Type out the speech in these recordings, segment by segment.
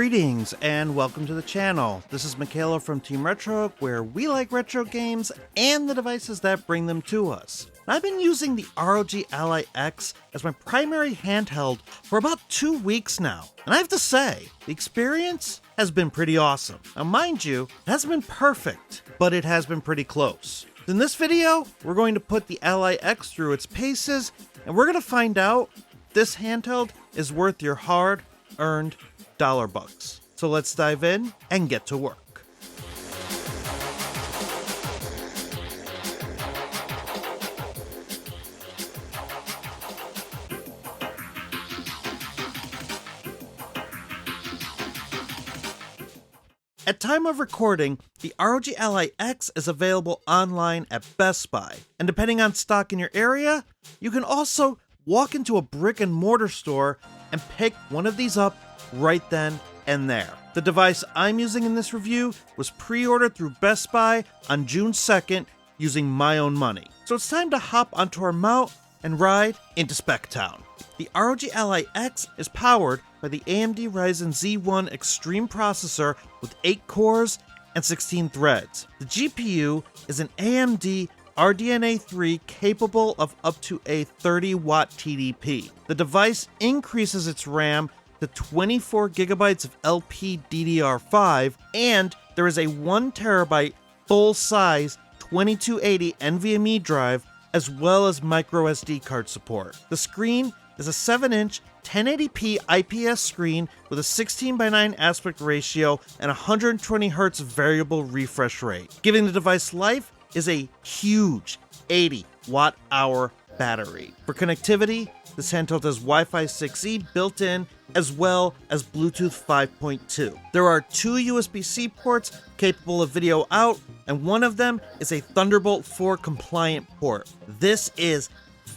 Greetings and welcome to the channel. This is Mikhailov from Team Retro, where we like retro games and the devices that bring them to us. I've been using the ROG Ally X as my primary handheld for about 2 weeks now, and I have to say, the experience has been pretty awesome. Now mind you, it hasn't been perfect, but it has been pretty close. In this video, we're going to put the Ally X through its paces, and we're going to find out if this handheld is worth your hard-earned dollar bucks. So let's dive in and get to work. At time of recording, the ROG Ally X is available online at Best Buy, and depending on stock in your area, you can also walk into a brick and mortar store and pick one of these up right then and there. The device I'm using in this review was pre-ordered through Best Buy on June 2nd using my own money. So it's time to hop onto our mount and ride into Spec Town. The ROG Ally X is powered by the AMD Ryzen Z1 Extreme processor with 8 cores and 16 threads. The GPU is an AMD RDNA 3 capable of up to a 30-watt TDP. The device increases its RAM to 24 gigabytes of LPDDR5, and there is a 1 terabyte full-size 2280 NVMe drive as well as microSD card support. The screen is a 7-inch 1080p IPS screen with a 16:9 aspect ratio and 120 Hz variable refresh rate. Giving the device life is a huge 80 watt-hour battery. For connectivity, this handheld has Wi-Fi 6E built in, as well as Bluetooth 5.2. There are 2 USB-C ports capable of video out, and one of them is a Thunderbolt 4 compliant port. This is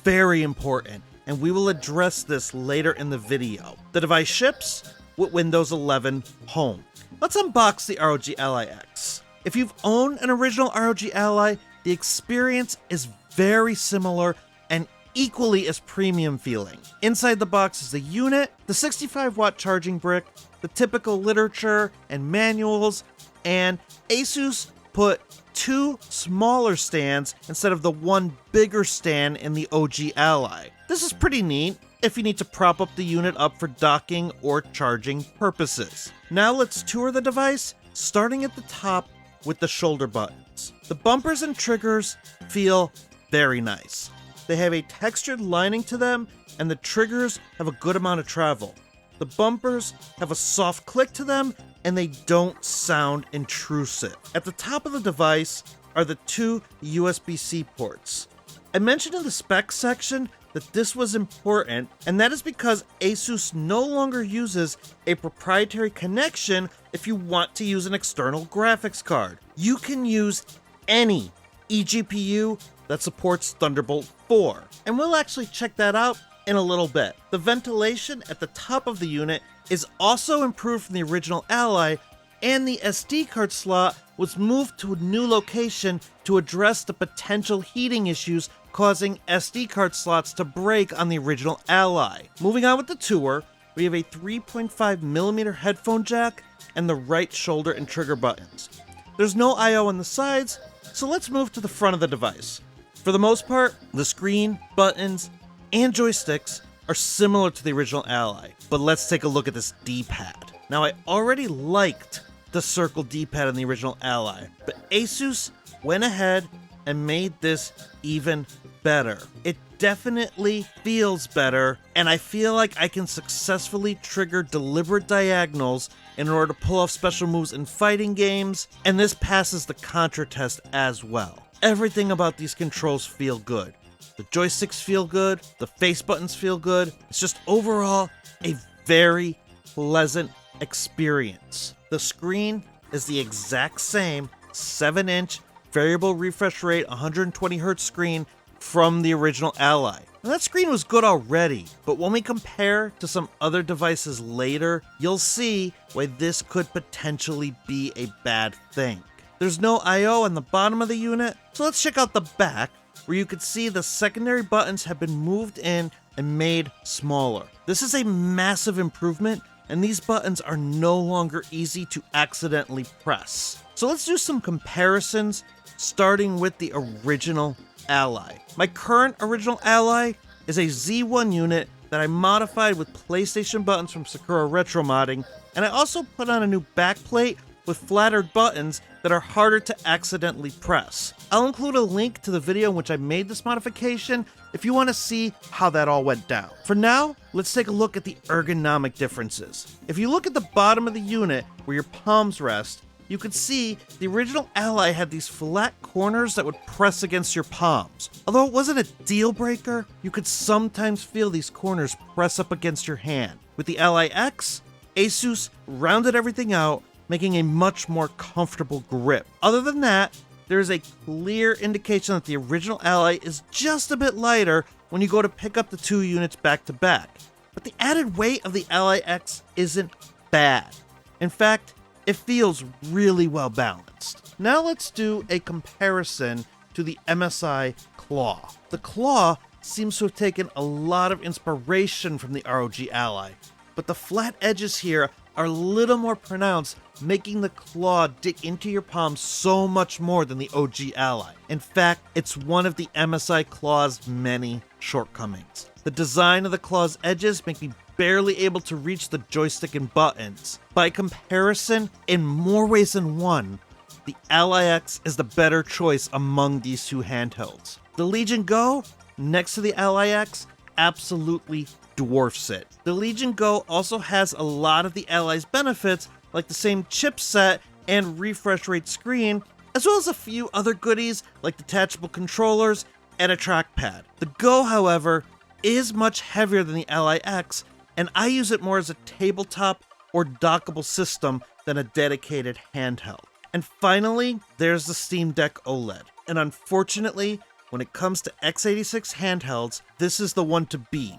very important, and we will address this later in the video. The device ships with Windows 11 Home. Let's unbox the ROG Ally X. If you've owned an original ROG Ally, the experience is very similar and equally as premium feeling. Inside the box is the unit, the 65-watt charging brick, the typical literature and manuals, and Asus put 2 smaller stands instead of the 1 bigger stand in the OG Ally. This is pretty neat if you need to prop up the unit up for docking or charging purposes. Now let's tour the device, starting at the top with the shoulder buttons. The bumpers and triggers feel very nice. They have a textured lining to them, and the triggers have a good amount of travel. The bumpers have a soft click to them, and they don't sound intrusive. At the top of the device are the 2 USB-C ports. I mentioned in the specs section that this was important, and that is because Asus no longer uses a proprietary connection if you want to use an external graphics card. You can use any eGPU that supports Thunderbolt 4, and we'll actually check that out in a little bit. The ventilation at the top of the unit is also improved from the original Ally, and the SD card slot was moved to a new location to address the potential heating issues causing SD card slots to break on the original Ally. Moving on with the tour, we have a 3.5mm headphone jack and the right shoulder and trigger buttons. There's no I/O on the sides, so let's move to the front of the device. For the most part, the screen, buttons, and joysticks are similar to the original Ally, but let's take a look at this D-pad. Now, I already liked the circle D-pad in the original Ally, but Asus went ahead and made this even better. It definitely feels better, and I feel like I can successfully trigger deliberate diagonals in order to pull off special moves in fighting games, and this passes the Contra test as well. Everything about these controls feel good. The joysticks feel good, the face buttons feel good. It's just overall a very pleasant experience. The screen is the exact same 7-inch variable refresh rate 120 Hz screen from the original Ally. Now that screen was good already, but when we compare to some other devices later, you'll see why this could potentially be a bad thing. There's no I/O on the bottom of the unit, so let's check out the back, where you can see the secondary buttons have been moved in and made smaller. This is a massive improvement and these buttons are no longer easy to accidentally press. So let's do some comparisons, starting with the original Ally. My current original Ally is a Z1 unit that I modified with PlayStation buttons from Sakura Retro Modding, and I also put on a new backplate with flattered buttons that are harder to accidentally press. I'll include a link to the video in which I made this modification if you want to see how that all went down. For now, let's take a look at the ergonomic differences. If you look at the bottom of the unit where your palms rest, you could see the original Ally had these flat corners that would press against your palms. Although it wasn't a deal breaker, you could sometimes feel these corners press up against your hand. With the Ally X, Asus rounded everything out, making a much more comfortable grip. Other than that, there is a clear indication that the original Ally is just a bit lighter when you go to pick up the two units back to back. But the added weight of the Ally X isn't bad. In fact, it feels really well balanced. Now let's do a comparison to the MSI Claw. The Claw seems to have taken a lot of inspiration from the ROG Ally, but the flat edges here are a little more pronounced, making the Claw dig into your palm so much more than the OG Ally. In fact, it's one of the MSI Claw's many shortcomings. The design of the Claw's edges make me barely able to reach the joystick and buttons. By comparison, in more ways than one, the Ally X is the better choice among these two handhelds. The Legion Go, next to the Ally X, absolutely dwarfs it. The Legion Go also has a lot of the Ally's benefits, like the same chipset and refresh rate screen, as well as a few other goodies like detachable controllers and a trackpad. The Go, however, is much heavier than the Ally X, and I use it more as a tabletop or dockable system than a dedicated handheld. And finally, there's the Steam Deck OLED. And unfortunately, when it comes to x86 handhelds, this is the one to beat.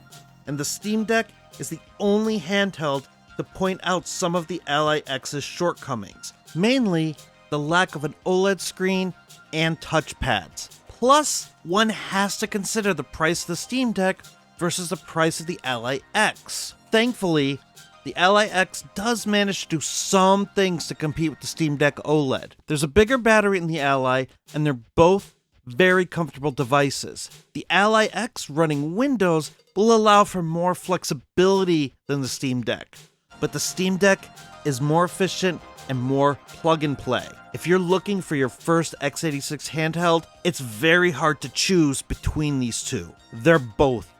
And the Steam Deck is the only handheld to point out some of the Ally X's shortcomings, mainly the lack of an OLED screen and touchpads. Plus, one has to consider the price of the Steam Deck versus the price of the Ally X. Thankfully, the Ally X does manage to do some things to compete with the Steam Deck OLED. There's a bigger battery in the Ally, and they're both very comfortable devices. The Ally X running Windows will allow for more flexibility than the Steam Deck, but the Steam Deck is more efficient and more plug and play. If you're looking for your first x86 handheld, it's very hard to choose between these two. They're both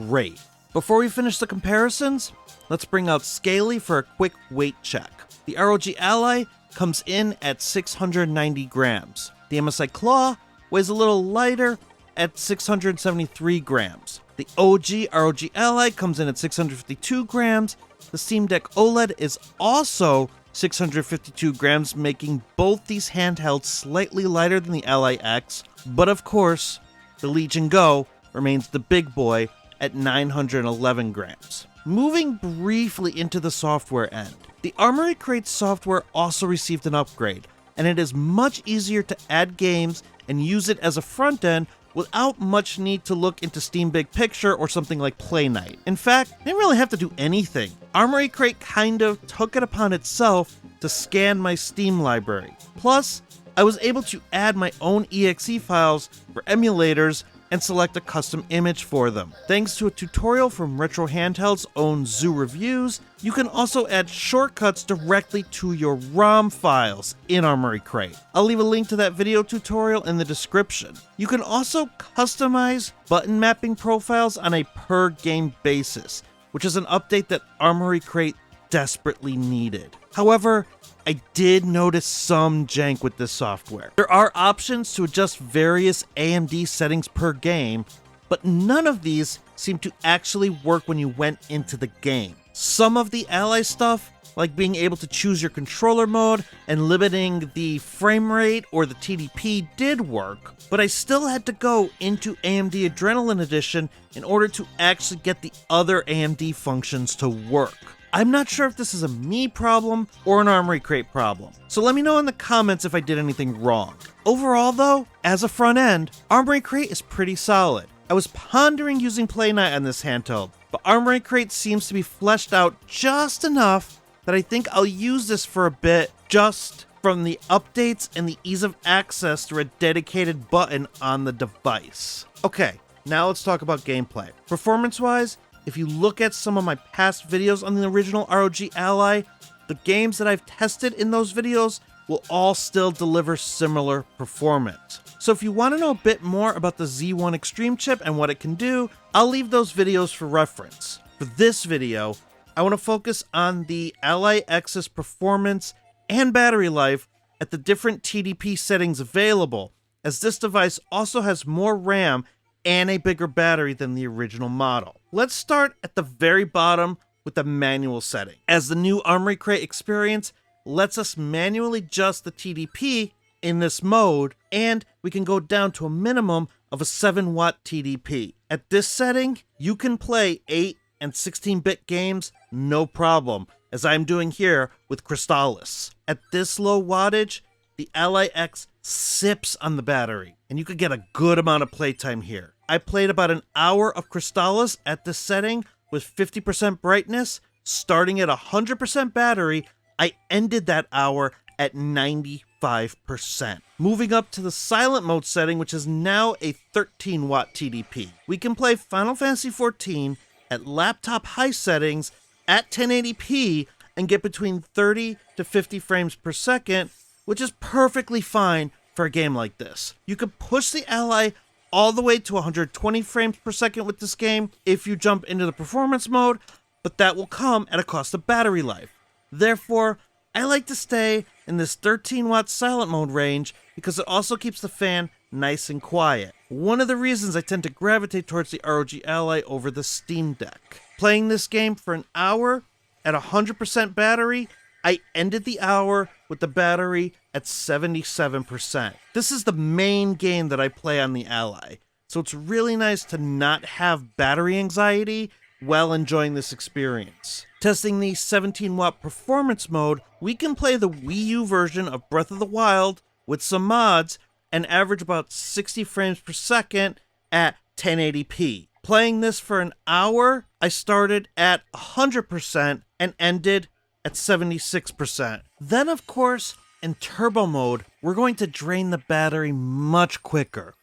great. Before we finish the comparisons, let's bring out Scaly for a quick weight check. The ROG Ally comes in at 690 grams. The MSI Claw weighs a little lighter at 673 grams. The OG ROG Ally comes in at 652 grams. The Steam Deck OLED is also 652 grams, making both these handhelds slightly lighter than the Ally X, but of course, the Legion Go remains the big boy at 911 grams. Moving briefly into the software end, the Armory Crate software also received an upgrade, and it is much easier to add games and use it as a front end without much need to look into Steam Big Picture or something like Play Night. In fact, I didn't really have to do anything. Armory Crate kind of took it upon itself to scan my Steam library. Plus, I was able to add my own exe files for emulators and select a custom image for them. Thanks to a tutorial from Retro Handheld's own Zoo Reviews, you can also add shortcuts directly to your ROM files in Armory Crate. I'll leave a link to that video tutorial in the description. You can also customize button mapping profiles on a per game basis, which is an update that Armory Crate desperately needed. However, I did notice some jank with this software. There are options to adjust various AMD settings per game, but none of these seem to actually work when you went into the game. Some of the Ally stuff, like being able to choose your controller mode and limiting the frame rate or the TDP, did work, but I still had to go into AMD Adrenalin Edition in order to actually get the other AMD functions to work. I'm not sure if this is a me problem or an Armory Crate problem, so let me know in the comments if I did anything wrong. Overall though, as a front end, Armory Crate is pretty solid. I was pondering using Play Night on this handheld, but Armory Crate seems to be fleshed out just enough that I think I'll use this for a bit, just from the updates and the ease of access through a dedicated button on the device. Okay, now let's talk about gameplay. Performance-wise, if you look at some of my past videos on the original ROG Ally, the games that I've tested in those videos will all still deliver similar performance. So if you want to know a bit more about the Z1 Extreme chip and what it can do, I'll leave those videos for reference. For this video, I want to focus on the Ally X's performance and battery life at the different TDP settings available, as this device also has more RAM and a bigger battery than the original model. Let's start at the very bottom with the manual setting, as the new Armory Crate experience lets us manually adjust the TDP in this mode, and we can go down to a minimum of a 7-watt TDP. At this setting, you can play 8 and 16-bit games no problem, as I'm doing here with Crystallis. At this low wattage, the Ally X sips on the battery, and you could get a good amount of playtime here. I played about an hour of Crystallis at this setting with 50% brightness. Starting at 100% battery, I ended that hour at 95%. Moving up to the silent mode setting, which is now a 13-watt TDP. We can play Final Fantasy XIV at laptop high settings at 1080p and get between 30 to 50 frames per second, which is perfectly fine for a game like this. You could push the Ally all the way to 120 frames per second with this game if you jump into the performance mode, but that will come at a cost of battery life. Therefore, I like to stay in this 13-watt silent mode range because it also keeps the fan nice and quiet. One of the reasons I tend to gravitate towards the ROG Ally over the Steam Deck. Playing this game for an hour at 100% battery, I ended the hour with the battery at 77%. This is the main game that I play on the Ally, so it's really nice to not have battery anxiety while enjoying this experience. Testing the 17-watt performance mode, we can play the Wii U version of Breath of the Wild with some mods and average about 60 frames per second at 1080p. Playing this for an hour, I started at 100% and ended at 76%. Then, of course, in turbo mode, we're going to drain the battery much quicker,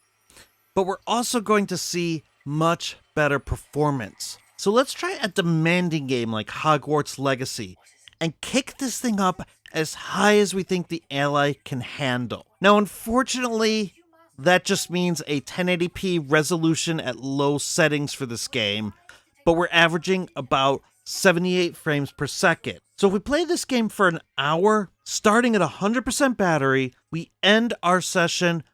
but we're also going to see much better performance. So let's try a demanding game like Hogwarts Legacy and kick this thing up as high as we think the Ally can handle. Now, unfortunately, that just means a 1080p resolution at low settings for this game, but we're averaging about 78 frames per second. So if we play this game for an hour, starting at 100% battery, we end our session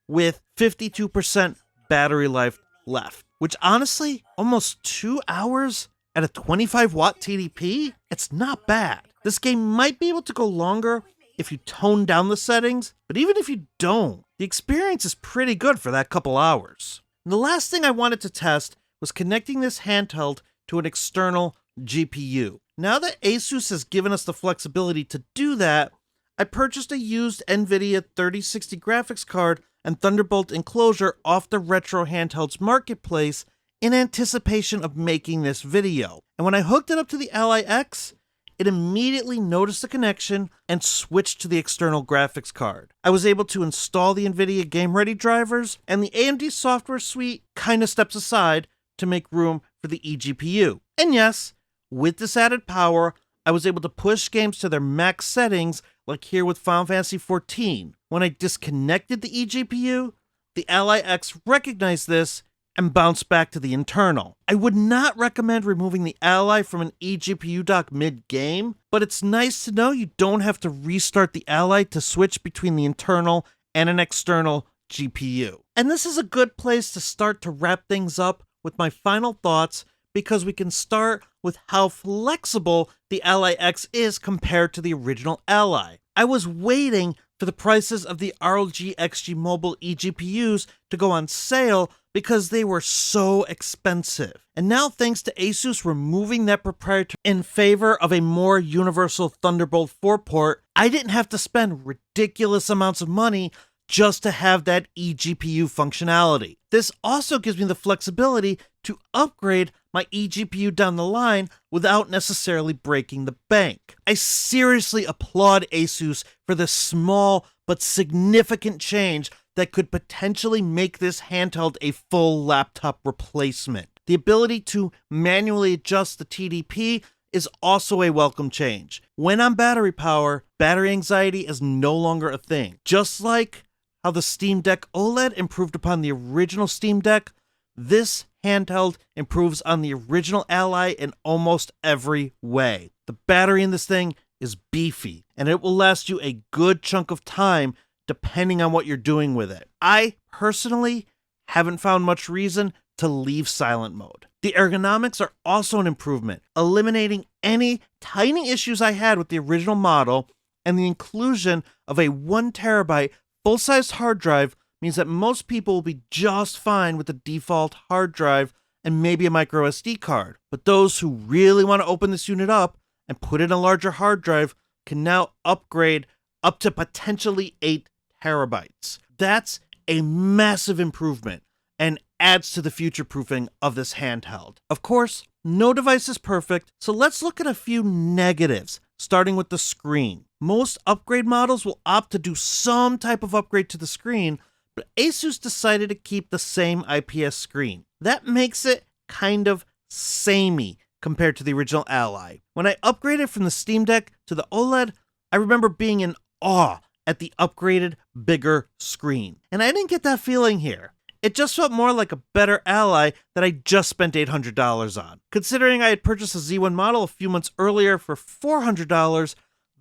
with 52% battery life left, which honestly, almost 2 hours at a 25-watt TDP? It's not bad. This game might be able to go longer if you tone down the settings, but even if you don't, the experience is pretty good for that couple hours. And the last thing I wanted to test was connecting this handheld to an external GPU. Now that Asus has given us the flexibility to do that, I purchased a used NVIDIA 3060 graphics card and Thunderbolt enclosure off the Retro Handhelds marketplace in anticipation of making this video. And when I hooked it up to the Ally X, it immediately noticed the connection and switched to the external graphics card. I was able to install the NVIDIA Game Ready drivers, and the AMD software suite kind of steps aside to make room for the eGPU. And yes, with this added power, I was able to push games to their max settings, like here with Final Fantasy XIV. When I disconnected the eGPU, the Ally X recognized this and bounced back to the internal. I would not recommend removing the Ally from an eGPU dock mid-game, but it's nice to know you don't have to restart the Ally to switch between the internal and an external GPU. And this is a good place to start to wrap things up with my final thoughts, because we can start with how flexible the Ally X is compared to the original Ally. I was waiting for the prices of the ROG XG Mobile eGPUs to go on sale because they were so expensive. And now, thanks to Asus removing that proprietary in favor of a more universal Thunderbolt 4 port, I didn't have to spend ridiculous amounts of money just to have that eGPU functionality. This also gives me the flexibility to upgrade my eGPU down the line without necessarily breaking the bank. I seriously applaud ASUS for this small but significant change that could potentially make this handheld a full laptop replacement. The ability to manually adjust the TDP is also a welcome change. When on battery power, battery anxiety is no longer a thing. Just like how the Steam Deck OLED improved upon the original Steam Deck, this handheld improves on the original Ally in almost every way. The battery in this thing is beefy, and it will last you a good chunk of time depending on what you're doing with it. I personally haven't found much reason to leave silent mode. The ergonomics are also an improvement, eliminating any tiny issues I had with the original model, and the inclusion of a 1 terabyte full-size hard drive means that most people will be just fine with the default hard drive and maybe a microSD card. But those who really want to open this unit up and put in a larger hard drive can now upgrade up to potentially 8 terabytes. That's a massive improvement and adds to the future-proofing of this handheld. Of course, no device is perfect, so let's look at a few negatives, starting with the screen. Most upgrade models will opt to do some type of upgrade to the screen, but Asus decided to keep the same IPS screen. That makes it kind of samey compared to the original Ally. When I upgraded from the Steam Deck to the OLED, I remember being in awe at the upgraded, bigger screen. And I didn't get that feeling here. It just felt more like a better Ally that I just spent $800 on. Considering I had purchased a Z1 model a few months earlier for $400,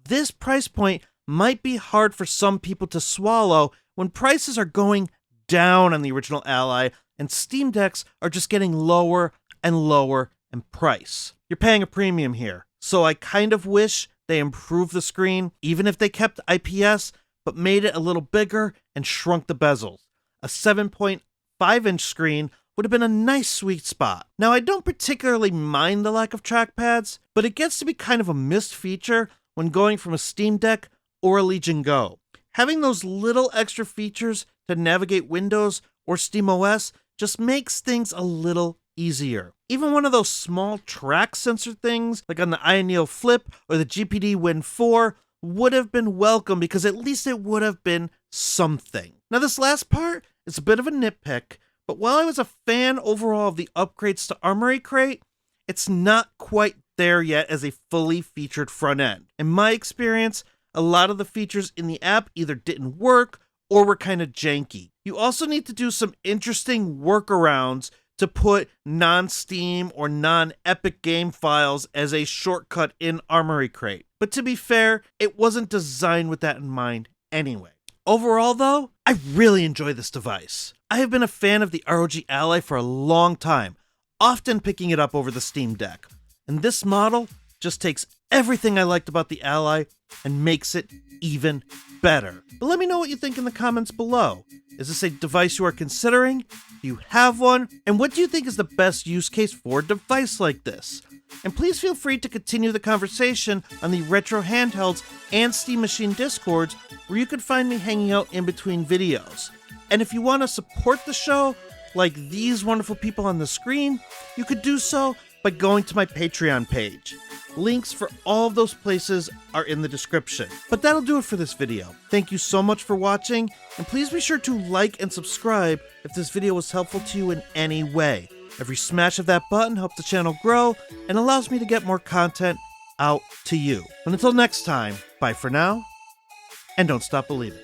this price point might be hard for some people to swallow when prices are going down on the original Ally and Steam Decks are just getting lower and lower in price. You're paying a premium here, so I kind of wish they improved the screen, even if they kept IPS, but made it a little bigger and shrunk the bezels. A 7.5-inch screen would have been a nice sweet spot. Now, I don't particularly mind the lack of trackpads, but it gets to be kind of a missed feature when going from a Steam Deck or a Legion Go. Having those little extra features to navigate Windows or SteamOS just makes things a little easier. Even one of those small track sensor things, like on the Ioneo Flip or the GPD Win 4, would have been welcome because at least it would have been something. Now, this last part is a bit of a nitpick, but while I was a fan overall of the upgrades to Armory Crate, it's not quite there yet as a fully featured front end. In my experience, a lot of the features in the app either didn't work or were kind of janky. You also need to do some interesting workarounds to put non-Steam or non-Epic game files as a shortcut in Armory Crate. But to be fair, it wasn't designed with that in mind anyway. Overall though, I really enjoy this device. I have been a fan of the ROG Ally for a long time, often picking it up over the Steam Deck. And this model just takes everything I liked about the Ally and makes it even better. But let me know what you think in the comments below. Is this a device you are considering? Do you have one? And what do you think is the best use case for a device like this? And please feel free to continue the conversation on the Retro Handhelds and Steam Machine Discords, where you can find me hanging out in between videos. And if you want to support the show, like these wonderful people on the screen, you could do so by going to my Patreon page. Links for all of those places are in the description. But that'll do it for this video. Thank you so much for watching, and please be sure to like and subscribe if this video was helpful to you in any way. Every smash of that button helps the channel grow and allows me to get more content out to you. And until next time, bye for now, and don't stop believing.